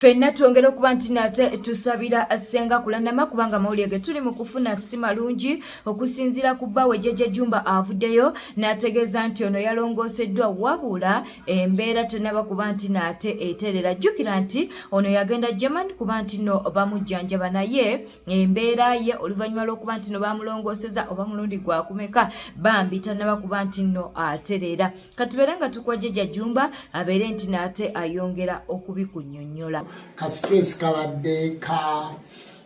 Fenna twongera okuba nti nate tusabira Ssenga Kulanama kubanga mawulire ge tuli mu kufuna si malungi okusinziira ku bbawe Jjajja Jumba avuddeyo n'ategeeza nti ono yalongooseddwa wabula embeera tennaba kuba nti nate eterera. Jjukira nti ono yagenda Germany kuba nti no bamujjanjaba naye embeera ye oluvannyuma lw'okuba nti no bamulongooseza oba mulundi gwakumeka bambi tannaba kuba nti no aterera. Katubeere nga tukuwa Jjajja Jumba abeere nti nate ayongera okubikunnyonnyola. Ka stress kabadde ka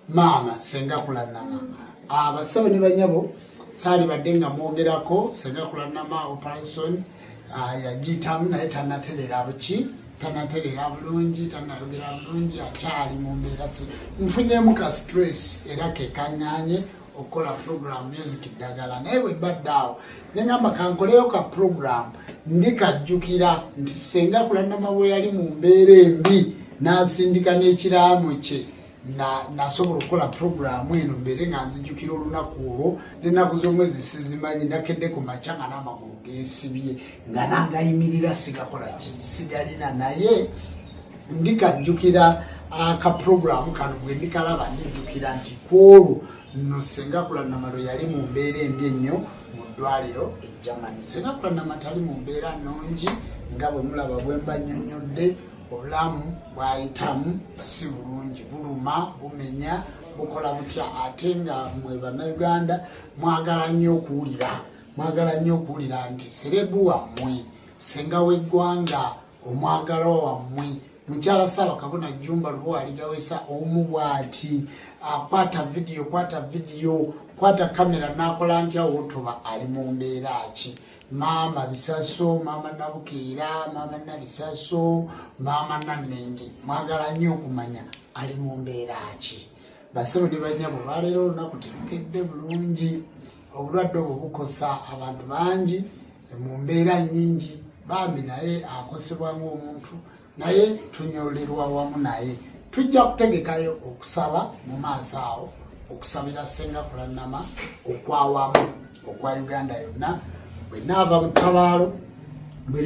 mama Ssenga Kulanama abasawo ne banyabo saali badde nga mwogerako Ssenga Kulanama operation yagitamu naye tanaterera buki tanaterera bulungi tanayogera bulungi akyali mu mbeera se nfunyemu ka stress era ke kaŋŋaanye okola program music ddagala naye bwe mbadde awo neŋŋamba kankoleyo ka program ndikajjukira nti Ssenga Kulanama bwe yali mu mbeera embi nasindika n'ekiraamo kye nasobola okukola programu eno mbeere nga nzijjukira olunaku olwo n'ennaku z'omwezi sizimanyi nakedde ku makya nga n'amagulu geesibye nga nangayimirira sigakola kisigalina naye ndikajjukira aka programu kano bwe ndikalaba ndijjukira nti kwolwo nno Ssenga Kulanama lwe yali mu mbeera embi ennyo mu ddwaliro e Germany. Ssenga Kulanama tali mu mbeera nnungi nga bwe mulaba bwe mba nnyonnyodde. Obulamu bwayitamu si bulungi buluma bumenya bukola butya ate nga mwe bannayuganda mwagala nnyo okuwulira nti serebu wammwe Ssenga w'eggwanga omwagala wammwe mukyala Ssaabakabona Jumba Lubowa aligawesa omu bw'ati kwata vidiyo kwata kamera n'akola ntya wotoba ali mu mbeera ki. Mama Bisaso, Mama Nabukeera, Mama Nabisaso, Mama Nanenge mwagala nnyo okumanya ali mu mbeera ki. Basawo ne banyabo baleero olunaku terukedde bulungi obulwadde obwo bukosa abantu bangi mu mbeera nnyingi bambi naye akosebwa ng'omuntu naye tunyolerwa wamu naye tujja kutegekayo okusaba mu maaso awo okusabira Ssenga Kulanama okwawamu okwa Uganda yonna bwe naava mu tabaalo bwe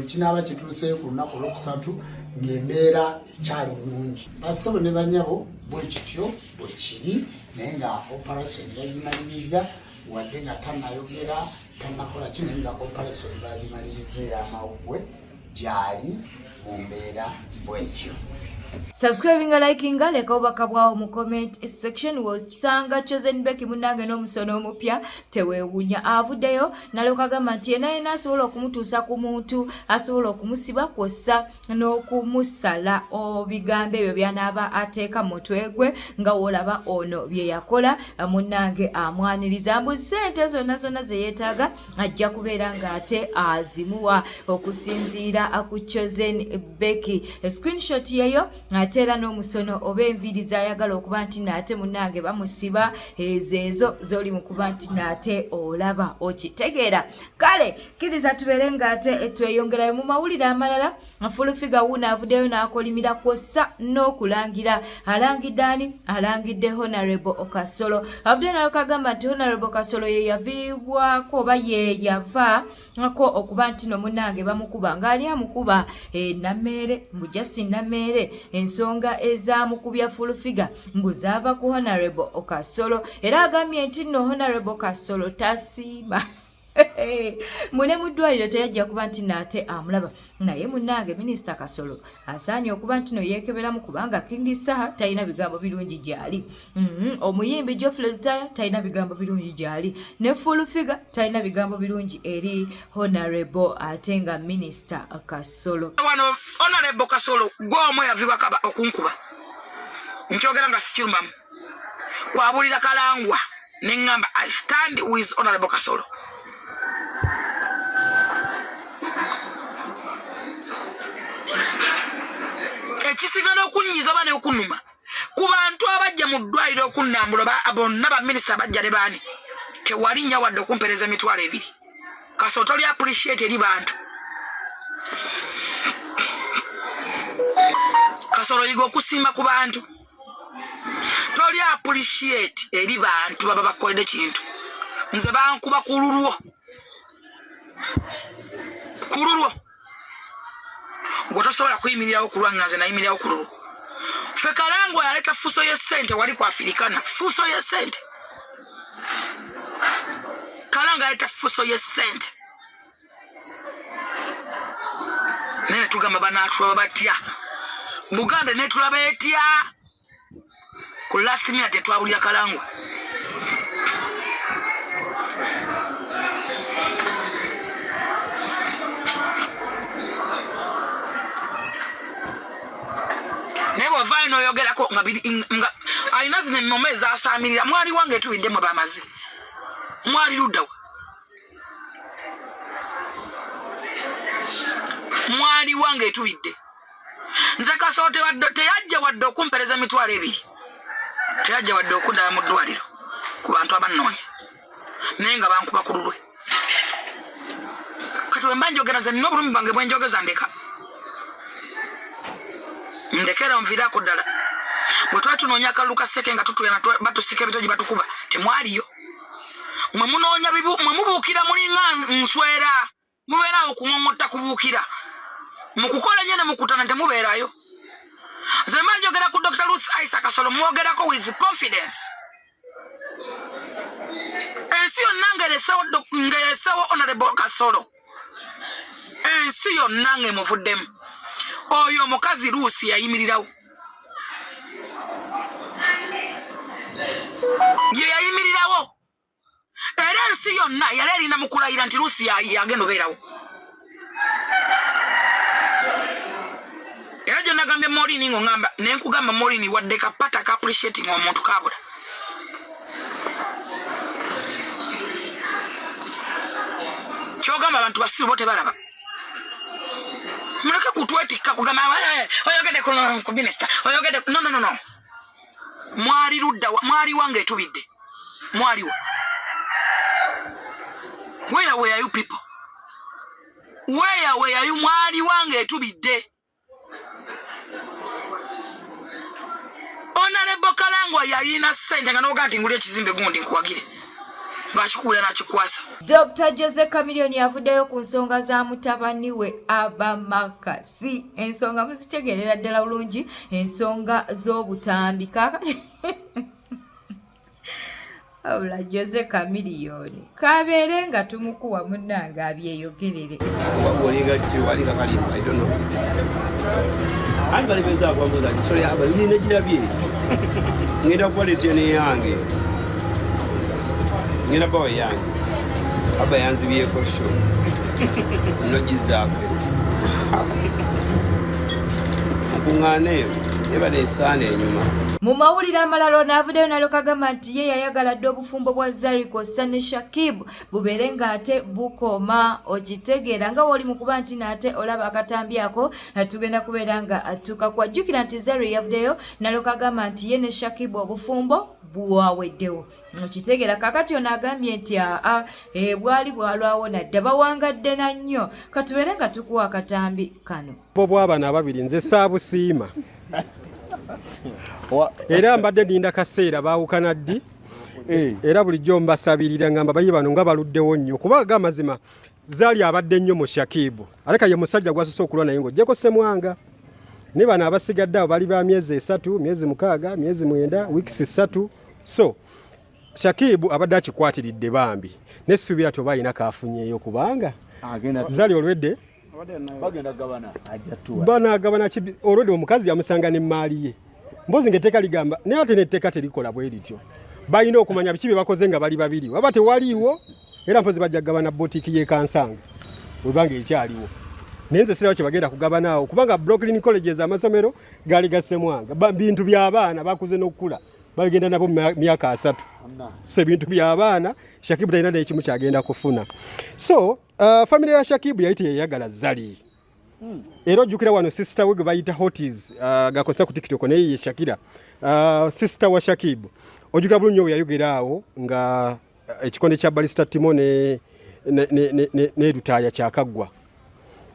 kinaaba kituuseyo ku lunaku olwokusatu ng'embeera ekyali nnungi. Basawo ne banyabo bwe kityo bwe kiri naye nga operation yagimaliriza wadde nga tanayogera tanakola ki naye nga operation bagimaliriza ey'amawuggwe gyali mu mbeera bwetyo. Subscribing and liking leka obaka bwawo mu comment section wosanga Chosen Becky munange n'omusono omupya tewewunya avuddeyo nalokagamba nti yena asobola okumutuusa ku muntu asobola okumusiba kwossa n'okumusala obigambo ebyo byanaaba ateeka mu mutwe gwe nga wolaba ono bye yakola munange amwaniriza mbu ssente zonna ze yeetaaga ajja kubeera ng'ate azimuwa okusinziira ku Chosen Becky. Screenshot yeyo ate era n'omusono oba enviiri z'ayagala okuba nti naate munnange bamusiba ezo z'oli mu kuba nti naate olaba okitegeera. Kale kkiriza tubeere ng'ate tweyongerayo mu mawulire amalala. Fulufiga wuuno avuddeyo n'akolimira kwossa n'okulangira alangidde ani alangidde Honorable Kasolo avuddeyo n'akagamba nti Honorable Kasolo ye yaviibwako oba ye yavaako okuba nti no munnange bamukuba ng'ali amukuba Nammeere mbu Justin Nammeere ensonga ezamukubya Fulufiga mbu zaava ku Honorable Kasolo era agambye nti no Honorable Kasolo tasiima mune mu ddwaliro teyajja kuba nti naate amulaba naye munnange Minisita Kasolo asaanye okuba nti no yeekeberamu kubanga King Saha talina bigambo birungi gyali. Omuyimbi Geoffrey Lutaya talina bigambo birungi gyali ne Fulufiga talina bigambo birungi eri Honorable ate nga Minisita Kasolo. Wano Honorable Kasolo gw'omu yaviba kaba okunkuba nkyogera nga sikirumamu kwabulira Kalangwa neŋŋamba I stand with Honorable Kasolo. Ekisigala okunyiza bane okunuma ku bantu abajja mu ddwaliro okunnambula bonna baminisita bajja ne baani tewali nnyo wadde okumpereza emitwalo 2 Kasolo toli appreciate eri bantu. Kasolo yiga okusiima ku bantu toli appreciate eri bantu baba bakoledde kintu nze bankuba kululwo gotosobola kuyimirirawo kulwanga nze nayimirirawo kululu fe Kalangwa yaleta fuso y'essente wali ku Afirikana fuso y'essente Kalangwa yaleta fuso y'essente nene tugamba banatulaba batya Buganda ne tulaba etya ku last minute twabulira Kalangwa nebo vaino yogerako nga alina zine mmomeza asamirira mwali wange tubiddemu bamazi mwali luddawa mwali wange tubidde nze Kasoote teyajja wadde okumpereza emitwalo 2 teyajja wadde okundaba mu ddwaliro ku bantu abannoonya naye nga bankuba ku lulwe kati wemba njogera nze nina obulumi bwange bwenjogeza ndekera nvirako ddala bwe twali tunoonya akalulu ka sseke nga tutuyana batusika ebitogi batukuba temwaliyo mwe munoonya mwe mubuukira mulinga nswera mubeerawo kuŋoŋotta kubuukira mukukola nyene mukutana temubeerayo nze mba njogera ku Dr. Ruth Isaac Kasolo mwogerako with confidence ensi yonna ngeresewo Honorable Kasolo ensi yonna ngemuvuddemu oyo omukazi Rusi yayimirirawo ye yayimirirawo era ensi yonna yali erina mukulayira nti Rusi yagenda obeerawo era gye nagambye Morini ng'ongamba nenkugamba Morini wadde kapata ka appreciating omuntu kabula kyogamba abantu basiru bote balaba muleke kutwetikka kugamba oyogede ku minister oyogede no mwali ludda mwali wange etubidde mwaliwo where are you people where are you mwali wange etubidde Honorable Kalangwa yalina ssente nga noga nti nguli ekizimbe gundi nkuwagire ng'akikuula n'akikwasa. Dr. Jose Chameleone yavuddeyo ku nsonga za mutabani we Abamakasi. Ensonga muzitegeerera ddala bulungi, ensonga z'obutambi. Kaakati Abula Jose Chameleone kabeere nga tumukuwa munnange abyeyogerere. Walinga kalimba, I don't know. Anbali beza kwa ngoza sorry aba yine jirabye ngenda quality ne yange ngenda bawe yange aba yanzibiye ko show no jizakwe akungane ebale sana enyuma mu mawulire amalala n'avuddeyo n'alokagamba nti ye yayagala dde obufumbo bwa Zariko Sane Shakib bubeere ng'ate bukoma okitegeera nga woli mu kuba nti n'ate olaba akatambi ako tugenda kubeera nga atuuka kwajjukira nti Zari yavuddeyo n'alokagamba nti ye ne Shakib obufumbo buwaweddewo okitegeera kakati ono agambye nti bwali bwalwawo nadde bawangadde na nnyo katubeere nga tukuwa akatambi kano bo bw'abaana ababiri nze saabusiima era mbadde ndinda kaseera baawukana ddi era bulijjo mbasabirira ngamba bayi bano nga baluddewo nnyo kuba amazima Zali abadde nnyo mu Shakibu aleka ye musajja gwasose okulwa naye ng'ojjeko Ssemwanga ne bano abasigadde abo bali ba myezi 3 myezi 6 myezi 9 weeks 3 so Shakibu abadde akikwatiridde bambi nesubira to bayina kafunyeeyo kubanga Zali olwedde bagenda gabana ajatuwa bana gabana olwedde omukazi yamusanga ne mali ye mbozi ngeteka ligamba naye ate netteka terikola bwe lityo bayina okumanya biki bye bakoze nga bali babiri waba tewaliwo era mpozi bajja gabana botiki ye kansanga webanga ekyaliwo nenze sirawo kye bagenda kugabanaawo kubanga Brooklyn Colleges amasomero gali ga Ssemwanga bintu by'abaana bakuze n'okukula bagenda nabo myaka 3 so bintu by'abaana Shakibu talina n'ekimu kyagenda kufuna so family ya Shakibu yayite yayagala Zali era ojjukira wano sister we gwe bayita Hotis gakosa ku TikTok naye ye Shakira sister wa Shakibu ojjukira bulungi we yayogeraawo nga ekikonde kya Balista Timo ne Rutaya kyakaggwa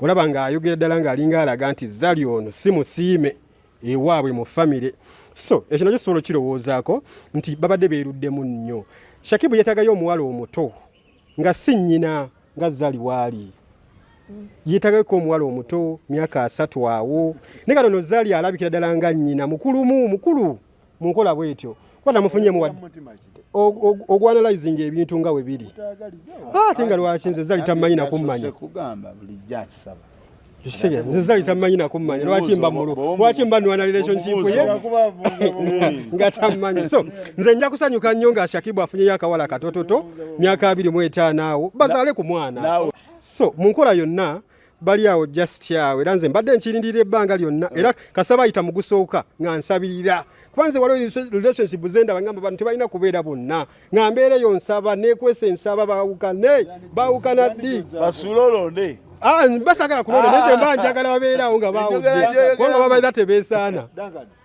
olaba nga ayogera ddala ng'alinga alaga nti Zali ono si musiime ewaabwe mu famire so ekyo nakyo kisobola kirowoozaako nti babadde beeruddemu nnyo Shakibu yeetagayo omuwala omuto nga si nnyina nga Zali waali yeetagako omuwala omuto myaka 3 awo ne kano Zali alabikira ddala nga nnyina mukulu munkola bwetyo kwata mufunye muwadde ogwanalyzing ebintu nga we biri ate nga lwaki nze Zali tamanyi nakummanya Zali tamanyi nakummanya lwaki mba nwana relationship ye nga tamanyi so nze nja kusanyuka nnyo nga Shakibu afunyeyo akawala katototo myaka 25 awo bazaale ku mwana so munkola yonna bali awo just awo era nze mbadde nkirindirira ebbanga lyonna era kasaba ayita mu gusooka nga nsabirira kwanze waliwo relationship zenda bangamba bantu tebalina kubeera bonna nga mbeereyo nsaba nekwese nsaba baawukana ddi basulolonde basagala kulonda neze mba njagala babeerawo nga baawudde kubanga babaira tebeesaana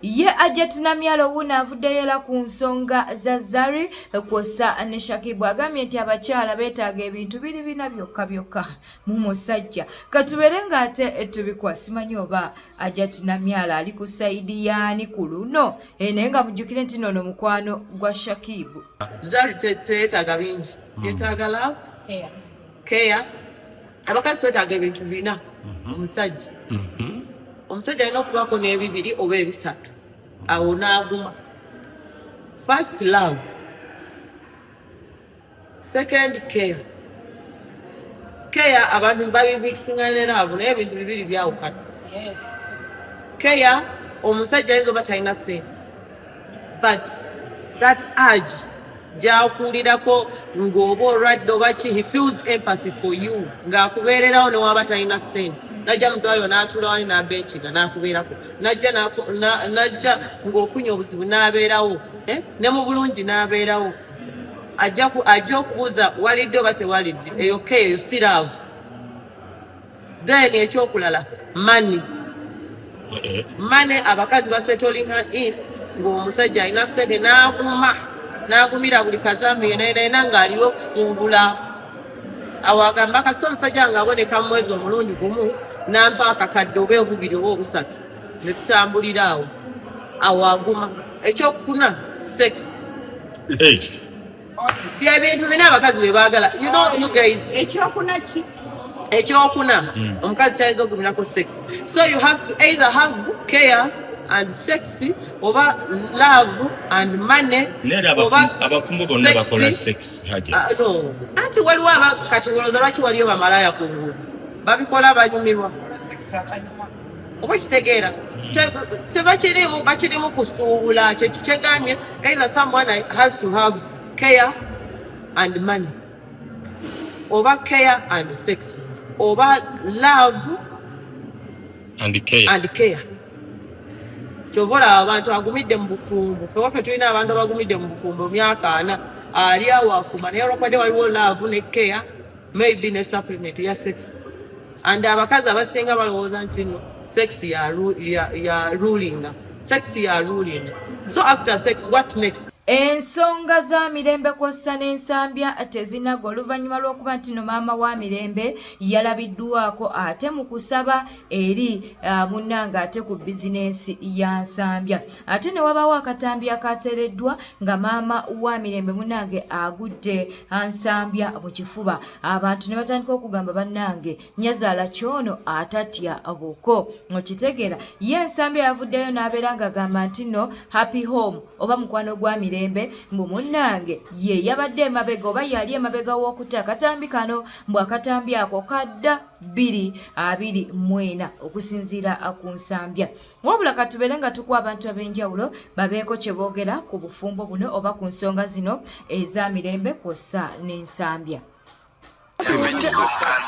ye Ajat Namyalo wuno avuddeyo era ku nsonga za Zari kwossa ne Shakibu agambye nti abakyala beetaaga ebintu biri bina byokka mu musajja katubeere ng'ate tubikwa simanyi oba Ajat Namyalo ali ku sayidi yaani ku luno naye nga mujjukire nti nono mukwano gwa Shakibu. Zari teetaaga bingi yeetaaga love care abakazi twetaaga ebintu bina omusajja alina okubaako n'ebibiri oba ebisatu awo n'aguma. First love, second care abantu babimixinga ne love naye ebintu bibiri byawukana. Care omusajja ayinza oba talina ssente but that urge gy'akuulirako ng'oba olwadde oba ki he feels empathy for you ng'akubeererawo ne waba talina ssente najja mutwaliro n'atuula wali n'abenkiga n'akubeerako najja ng'ofunye obuzibu n'abeerawo ne mu bulungi n'abeerawo ajja okubuuza walidde oba tewalidde eyo eyo si love. Then ekyokulala money abakazi basetolinga in ng'omusajja alina ssente n'agumira buli kazambi yenayina ng'aliwo okufumbula awo agamba kasita omusajja ng'aboneka mu mwezi omulungi gumu nampa akakadde oba obubiri oba obusatu ne tutambulira awo aguma. Ekyokuna sex byebintu bina abakazi bye baagala you guys. Ekyokuna omukazi kyayinza okugumirako sex, so you have to either have care and sexy oba love and money abafumbo bonna bakola sex no anti waliwo kati olowooza lwaki waliyo bamalaya ku nguudo babikola banyumirwa oba kitegeera bakirimu kusuubula kyekigambye either someone has to have care and money oba care and sex oba love and care. Kyovola abantu agumidde mu bufumbo fe waffe tulina abantu abagumidde mu bufumbo myaka 4 ali awo afuma naye olwakubadde waliwo love ne care maybe ne supplement ya sex and abakazi abasinga balowooza nti no sex ya ruling. So after sex what next? Ensonga za Mirembe kw'ossa n'ensambya tezinaga oluvannyuma lw'okuba nti no maama wa Mirembe yalabiddwako ate mu kusaba eri munnanga ate ku bizinensi ya nsambya ate ne wabaawo akatambi akateereddwa nga maama wa Mirembe munnange agudde nsambya mu kifuba abantu ne batandika okugamba bannange nyazaala kyono atatya buko okitegeera ye ensambya yavuddeyo n'abeera ng'agamba nti no happy home oba mukwano gwa Mirembe mbu munnange ye yabadde emabega oba yali emabega w'okuta akatambi kano mbu akatambi ako kadda 2024 okusinziira ku nsambya wabula katubeere nga tukwa abantu ab'enjawulo babeeko kye boogera ku bufumbo buno oba ku nsonga zino eza Mirembe kw'ossa n'ensambya.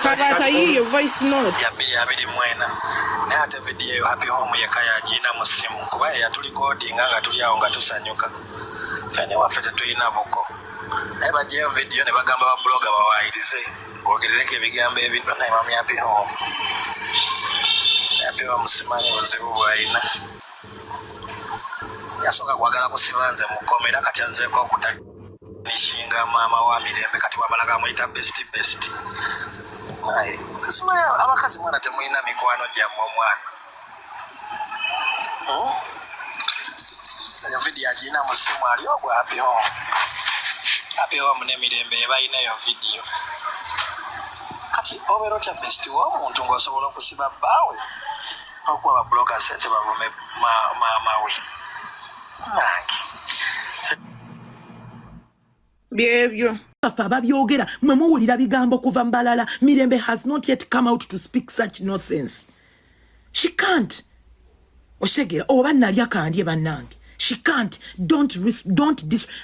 Kabata yiyo voice note ya 2024 naye ate video yo happy home yakaya agina mu simu kuba yatulikodinga nga tuli awo nga tusanyuka fene waffe tetulina buko naye bajjayo video ne bagamba ba blogger bawaayirize bogerereko ebigambo ebintu naye mami happy home simanyi buzibu bwalina yasooka kwagala kusibanze mukome era kati azzeeko okutanishinga maama wa Mirembe kati wamalaga amuyita best aye simanyi abakazi mwana temulina mikwano gyammwe omwana eyo video agina mu simu ali ogwa happy home ne Mirembe balinayo video kati kati obeera otya besiti w'omuntu ng'osobola okusiba bbaawe okuwa ababloga sente bavume maama we nange byebyo afa ababyogera mwe muwulira bigambo kuva mbalala. Mirembe has not yet come out to speak such nonsense. She can't. Oshegera oba nalya kandye bannange. She can't. Don't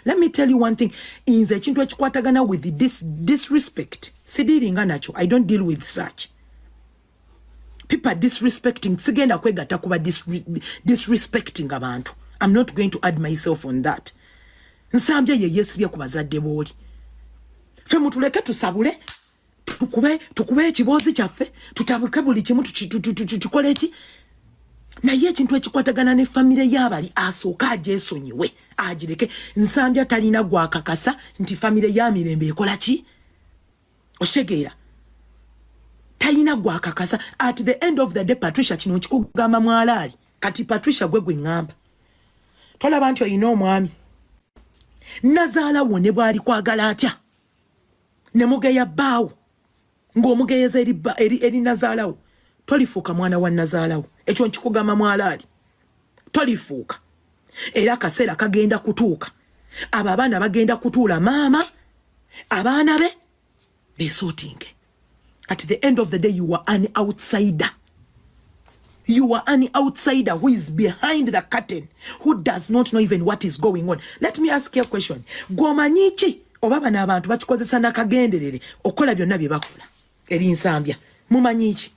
let me tell you one thing. Inze ekintu ekikwatagana with disrespect. Sidiringa nacho. I don't deal with such. People disrespecting. Sigenda kwegatta kuba disrespecting abantu. I'm not going to add myself on that. Nsambye ye yesibye ku bazadde booli. Fe mutuleke tusabule. Tukube ekibozi kyaffe. Tutabuke buli kimu tukole eki. Naye ekintu ekikwatagana ne famire y'abali asooka agyesonyiwe agireke. Nsambya talina gwakakasa nti famire ya Mirembe ekola ki? Oshegeera talina gwakakasa. At the end of the day, Patricia kino kikugamba mwalaali. Kati Patricia gwe ngamba tolaba nti oyina omwami Nazaala wo ne bwali kwagala atya ne mugeya bbaawo ng'omugeyeeza eri Nazaala wo tolifuuka mwana wa Nazaala wo. Ekyo nkikugamba mwalaali tolifuuka. Era akaseera kagenda kutuuka abo abaana bagenda kutuula maama abaana be besootinge. At the end of the day, you are an outsider. You are an outsider who is behind the curtain, who does not know even what is going on. Let me ask you a question. Gomanyichi obaba n'abantu bakikozesa nakagenderere okola byonna bye bakola eri Nsambya mumanyichi?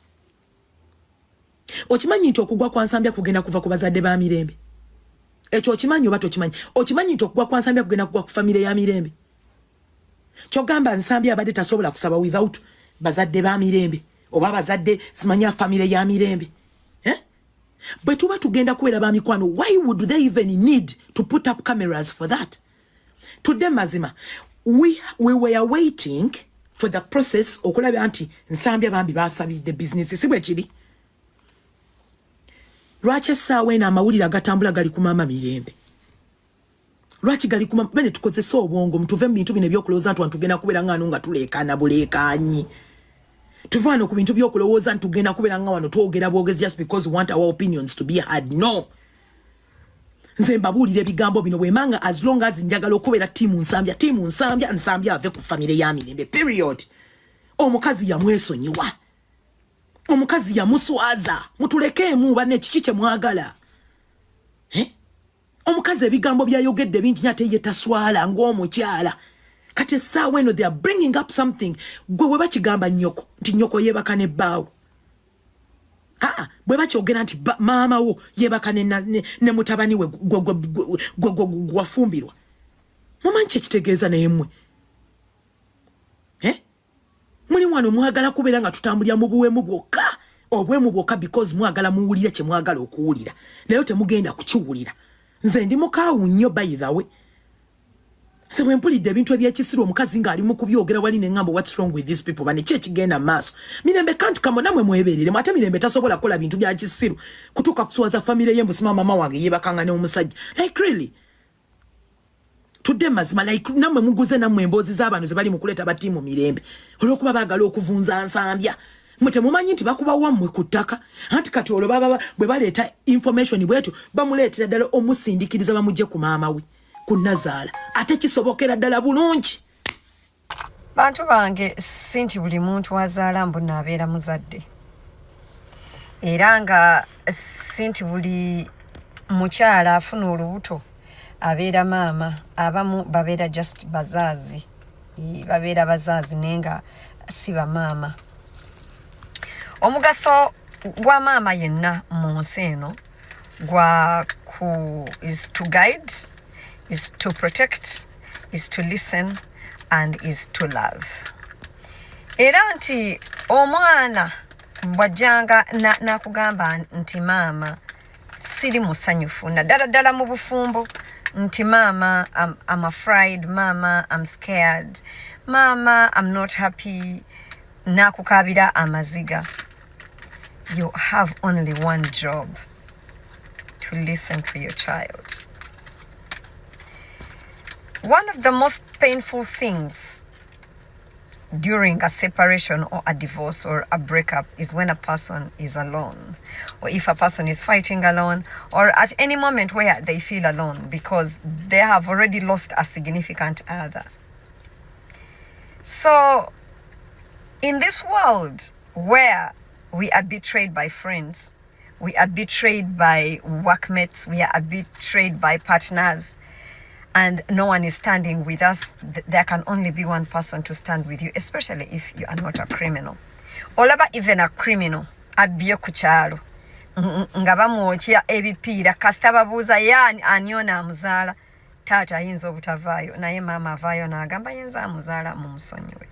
Okimanyi nti okugwa kwa Nsambya kugenda kuva ku bazadde ba Mirembe? Ekyo okimanyi oba tokimanyi? Okimanyi nti okugwa kwa Nsambya kugenda kugwa ku famire ya Mirembe? Kyogamba Nsambya abadde tasobola kusaba without bazadde ba Mirembe oba bazadde simanya famire ya Mirembe. Bwe tuba tugenda kubeera ba mikwano, why would they even need to put up cameras for that? Today mazima we were waiting for the process okulaba nti Nsambya bambi basabidde business sibwe kiri. Lwaki essaawa eno amawulire agatambula gali ku maama Mirembe? Lwaki gali kuma bene tukozesa obwongo mtuve mu bintu bino ebyokulowooza nti tugenda kubeera nga nga tuleekaana buleekaanyi. Tuve wano ku bintu by'okulowooza nti tugenda kubeera nga wano twogera bwogezi just because we want our opinions to be heard. No. Nze mbabuulira ebigambo bino bwemanga as long as njagala okubeera tiimu Nsambya ave ku famire ya Mirembe. Period. Omukazi yamwesonyiwa. Omukazi yamuswaza. Mutulekeemu banne kiki kye mwagala. Omukazi ebigambo byayogedde bingi nyate ye taswala ng'omukyala. Kati essaawa eno they are bringing up something. Gwe bwe bakigamba nnyoko nti nnyoko yeebaka ne bbaawo. Bwe bakyogera nti maama wo yeebaka ne mutabani we gwafumbirwa. Mumanyi kyekitegeeza naye mmwe? Muli wano mwagala kubeera nga tutambulira mu buwemu bwokka. Obwemu bwokka because mwagala muwulira kye mwagala okuwulira. Naye temugenda kukiwulira. Nze ndi mukaawu nnyo by the way. Se bwe mpulidde ebintu ebyekisiru omukazi ng'ali mu kubyogera wali ne ngamba what's wrong with these people bane ki ekigenda maaso. Mirembe kanti kamo namwe mwebeerere ate Mirembe tasobola kukola bintu bya kisiru kutuuka kuswaza famire ye mbusima mama wange yeebakanga n'omusajja. Like really? Tudde mazima like namwe muguze namwe emboozi z'abantu ze bali mu kuleeta batiimu Mirembe olw'okuba baagala okuvunza Nsambya. Mwe temumanyi nti bakuba wammwe ku ttaka anti kati olwo bwe baleeta information bwetu bamuleetera ddala omusindiikiriza bamugye ku maama we ku Nazaala ate kisobokera ddala bulungi. Bantu bange si nti buli muntu azaala mbu n'abeera muzadde era nga si nti buli mukyala afuna olubuto abeera maama. Abamu babeera just bazaazi babeera bazaazi naye nga si bamaama. Omugaso gwa maama yenna mu nsi eno is to guide, is to protect, is to listen and is to love. Era nti omwana bw'ajjanga nakugamba nti maama siri musanyufu naddala mu bufumbo nti maama I'm afraid, maama I'm scared, maama I'm not happy, nakukabira amaziga. You have only one job: to listen to your child. One of the most painful things during a separation or a divorce or a breakup is when a person is alone, or if a person is fighting alone, or at any moment where they feel alone because they have already lost a significant other. So in this world where we are betrayed by friends, we are betrayed by workmates, we are betrayed by partners, and no one is standing with us, there can only be one person to stand with you, especially if you are not a criminal. Olaba even a criminal, abye kuchalo, nga bamwocha ebipiira kasita babuuza yani aniona amuzaala, taata ayinza obutavaayo naye maama avaayo n'agamba yinza amuzaala mumusonyiwe.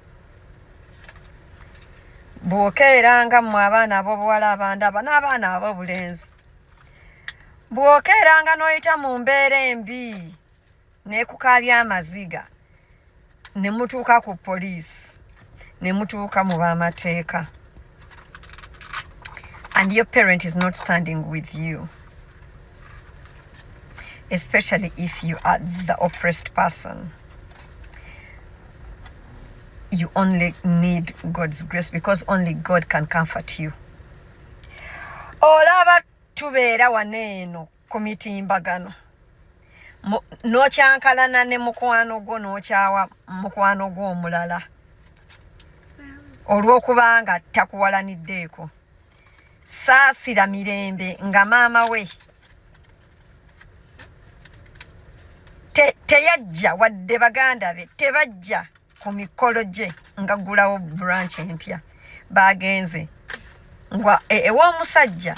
Bw'okeeranga mmwe abaana ab'obuwala abandaba n'abaana ab'obulenzi, bw'okeeranga n'oyita mu mbeera embi nekukaabya amaziga ne mutuuka ku poliisi ne mutuuka mu b'amateeka, and your parent is not standing with you, especially if you are the oppressed person, you only need God's grace, because only God can comfort you. Olaba tubeera waneeno ku mitimbagano, n'okyankalana ne mukwano gwo n'okyawa mukwano gwo omulala olw'okubanga takuwalaniddeeko. Saasira mirembe nga maama we teyajja wadde baganda be tebajja ku mikolo gye nga gulawo branch empya, bagenze ngwa ew'omusajja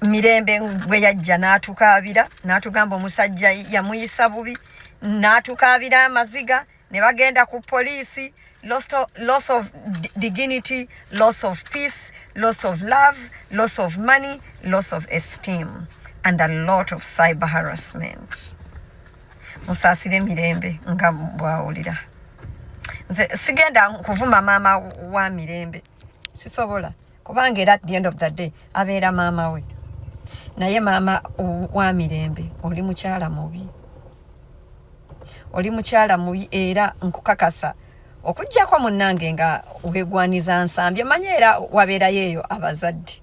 mirembe bwe yajja n'atukaabira n'atugamba omusajja yamuyisa bubi, n'atukaabira amaziga ne bagenda ku poliisi. Loss of dignity, loss of peace, loss of love, loss of money, loss of esteem, and a lot of cyber harassment. Musaasire mirembe nga bwawulira. Nze sigenda kuvuma maama wa mirembe, sisobola, kubanga era at the end of the day abeera maama we. Naye maama wa mirembe oli mukyala mubi, oli mukyala mubi, era nkukakasa okujjako munnange nga weegwaniza nsambye, manya era wabeerayo eyo abazadde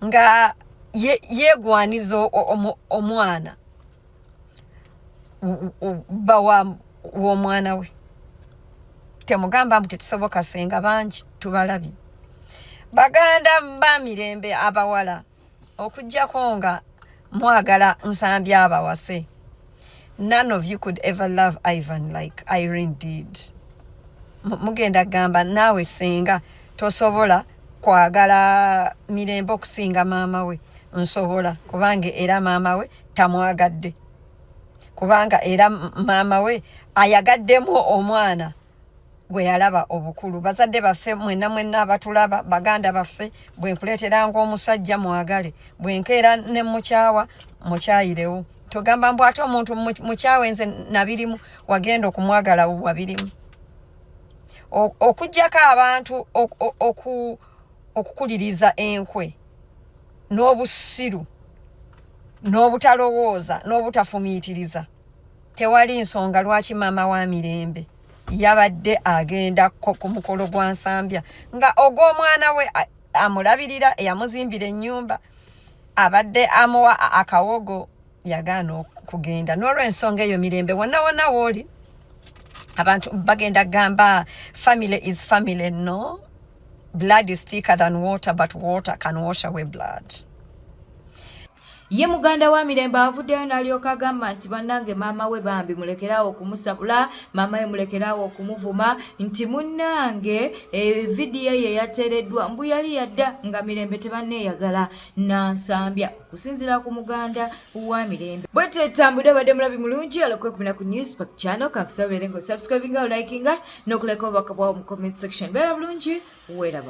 nga yeegwaniza omwana bba w'omwana we. Temugamba mbu tetusoboka, senga bangi tubalabye, baganda ba mirembe abawala okujjako nga mwagala nsambye abawase. None of you could ever love Ivan like Irene did. Mugenda gamba naawe senga tosobola kwagala mirembe okusinga maama we. Nsobola, kubanga era maama we tamwagadde, kubanga era maama we ayagaddemu omwana gwe yalaba obukulu. Bazadde baffe mwenna abatulaba, baganda baffe, bwe nkuleeteranga omusajja mwagale, bwe nkeera ne mukyawa mukyayirewo. Togamba mbu ate omuntu mukyawe nze nabirimu wagenda okumwagala wabirimu. Okujjako abantu okukuliriza enkwe n'obusiru n'obutalowooza n'obutafumiitiriza, tewali nsonga lwaki maama wa mirembe yabadde agenda ku mukolo gwa nsambya nga ogw'omwana we amulabirira, eyamuzimbira ennyumba, abadde amuwa akawogo, yagaana okugenda. N'olw'ensonga eyo mirembe wonna wooli abantu bagenda gamba family is family. No, blood is thicker than water, but water can wash away blood. Ye muganda wa mirembe avuddeyo n'alyoka agamba nti bannange maama we bambi mulekerawo okumusabula, maama we mulekerawo okumuvuma, nti munnange vidiyo ye yateereddwa mbu yali yadda nga mirembe tebanneeyagala nansambya, kusinziira ku muganda wa mirembe. Bwete tambudde badde mulabi mulungi alokwekubina ku Newspack channel, kakusabire ngo subscribinga, likinga n'okuleka obubaka bwawo mu comment section. Beera bulungi, weeraba.